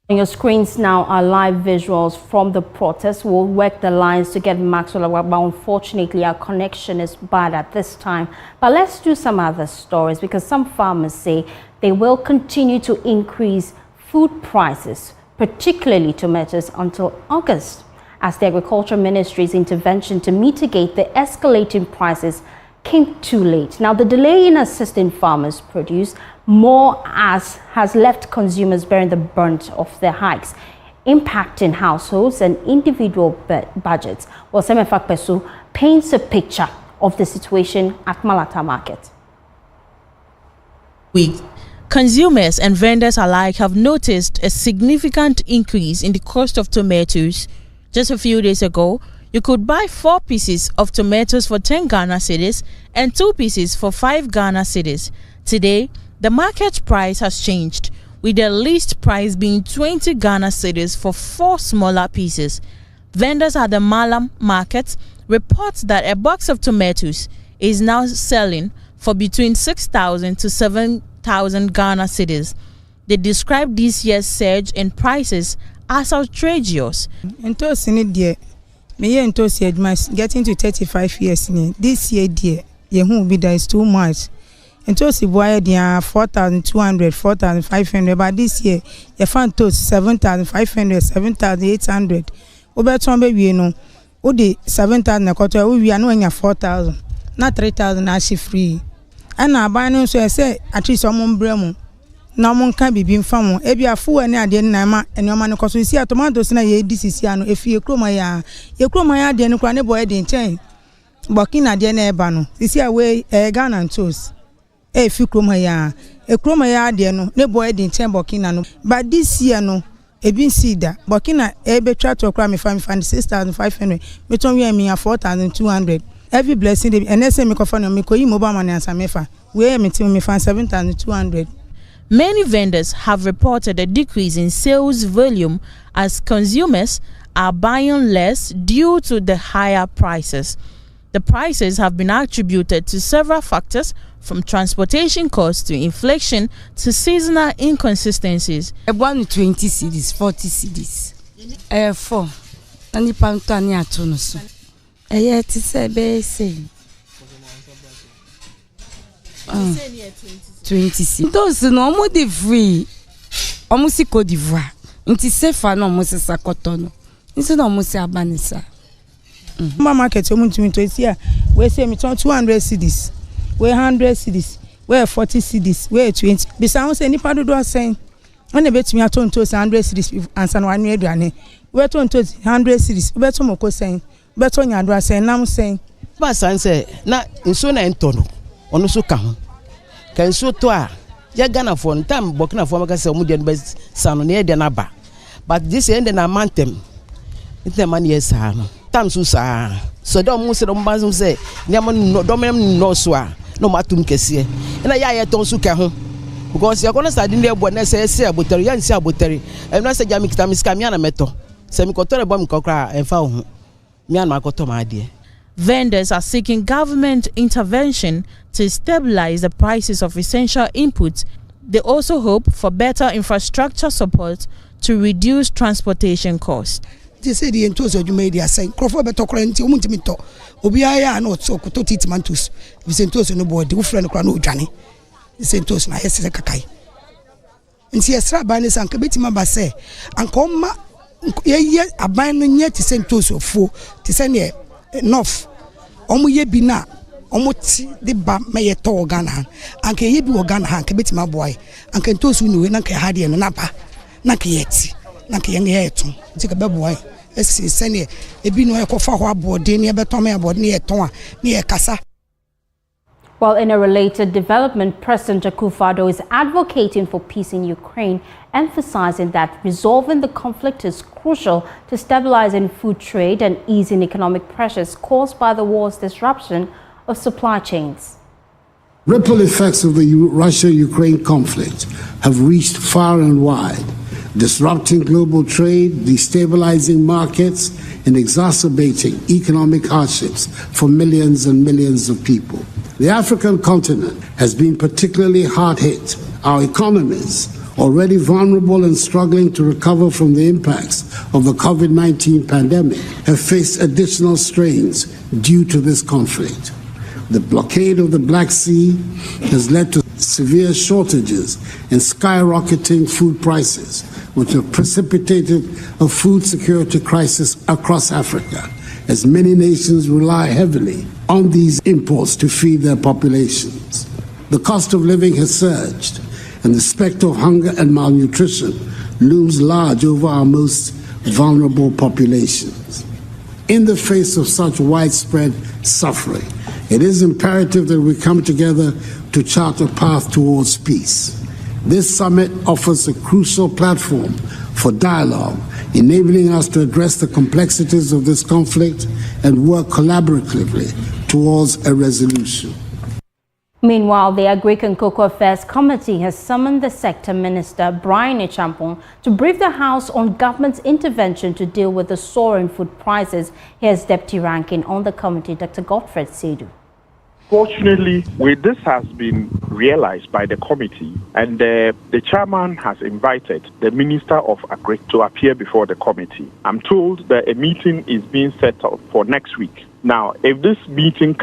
On your screens now are live visuals from the protest. We'll work the lines to get Max Ablakwa, but unfortunately our connection is bad at this time. But let's do some other stories, because some farmers say they will continue to increase food prices, particularly tomatoes, until August, as the Agriculture Ministry's intervention to mitigate the escalating prices came too late. Now, the delay in assisting farmers produce more has left consumers bearing the brunt of their hikes, impacting households and individual budgets. Well, Semefak Pesu paints a picture of the situation at Malata Market. Consumers and vendors alike have noticed a significant increase in the cost of tomatoes. Just a few days ago, you could buy 4 pieces of tomatoes for 10 Ghana cedis and 2 pieces for 5 Ghana cedis. Today, the market price has changed, with the least price being 20 Ghana cedis for 4 smaller pieces. Vendors at the Malam market report that a box of tomatoes is now selling for between 6,000 to 7,000 Ghana cedis. They describe this year's surge in prices as outrageous. Me getting to 35 years this year, dear, is too much. And to see boy, 4,200, 4,500, but this year, you found to 7,500, 7,800. Oberton baby, you know, the 7,000 a quarter, we are knowing 4,000, not 3,000 actually free. And I buy no, so I say, at least someone bremo. No one can be being found. If you are full and I didn't and your man, because we see a tomatoes na ye this is yano. If you chroma ya, then you can't boy didn't change. Bakina dene bano. This year way a gun and toast. If you chroma ya, a chroma ya deno, no boy didn't change Bakina no. But this year no, a bin see that Bakina a be try to cram if I'm 6,500. Me told me 4,200. Every blessing and let's say me confirm me ko mobile money and samefa. Where me tell me find 7,200. Many vendors have reported a decrease in sales volume as consumers are buying less due to the higher prices. The prices have been attributed to several factors, from transportation costs to inflation to seasonal inconsistencies. 120 cedis, 40 cedis. 4. Nani pantani atonusu. Ti se be say. 20 cedis. Those no more de free. Almost Côte d'Ivoire. Inti sefa no almost sakotono. Inti no almost abanisa. Mama market you want to here. We say me 200 cedis. We 100 cedis. We 40 cedis. We 20. Besides say nipa do saying when bet me aton to 100 cedis answer no anu aduane. We ton to 100 cedis. We bet mo ko saying. Bet on your saying nam saying. Ba san say na nso na entono. Ono so ka ho. Kan so to a ya Ghana for time Burkina for make say omo dey best sano na dey na ba. But this end na mantem. It man yes ha no. Time so sa. So don mo say don ban say nyama no don no so a no matum kese. Na ya ton so ka ho. Because you gonna start dey bo na say abotari ya nsi abotari. E no say jami kita miska mi na meto. Se mi kotore bo mi kokra e fa ho. Mi an makoto ma ade. Vendors are seeking government intervention to stabilize the prices of essential inputs. They also hope for better infrastructure support to reduce transportation costs. They say the entos you made are saying, Crawford better current, you want to meet Obiaya and also to Titmantus. Vicentos no boy, the friend of Crano Johnny. The Sentos na yes kakai. And see a strap banners and Kabitima Basse and come ye abandon yet to send Tos of 4 to send ye enough. Omu ye bina. Omoti de ba me to Ghana anke ye bi Ghana han ke betima boy anke ntosu ni we na ke hade no napa na ke yeti na ke ye eto ti ke be boy esi sene e bi no e kofa ho abode ne e beto me abode ne e ton a ne e kasa. Well, in a related development, President Akufo-Addo is advocating for peace in Ukraine, emphasizing that resolving the conflict is crucial to stabilizing food trade and easing economic pressures caused by the war's disruption of supply chains. Ripple effects of the Russia-Ukraine conflict have reached far and wide, disrupting global trade, destabilizing markets, and exacerbating economic hardships for millions and millions of people. The African continent has been particularly hard hit. Our economies already vulnerable and struggling to recover from the impacts of the COVID-19 pandemic, have faced additional strains due to this conflict. The blockade of the Black Sea has led to severe shortages and skyrocketing food prices, which have precipitated a food security crisis across Africa, as many nations rely heavily on these imports to feed their populations. The cost of living has surged, and the specter of hunger and malnutrition looms large over our most vulnerable populations. In the face of such widespread suffering, it is imperative that we come together to chart a path towards peace. This summit offers a crucial platform for dialogue, enabling us to address the complexities of this conflict and work collaboratively towards a resolution. Meanwhile, the Agric and Cocoa Affairs Committee has summoned the sector minister, Brian Echampong, to brief the House on government's intervention to deal with the soaring food prices. Here's Deputy Ranking on the committee, Dr. Godfred Sedu. Fortunately, this has been realized by the committee, and the chairman has invited the Minister of Agric to appear before the committee. I'm told that a meeting is being set up for next week. Now, if this meeting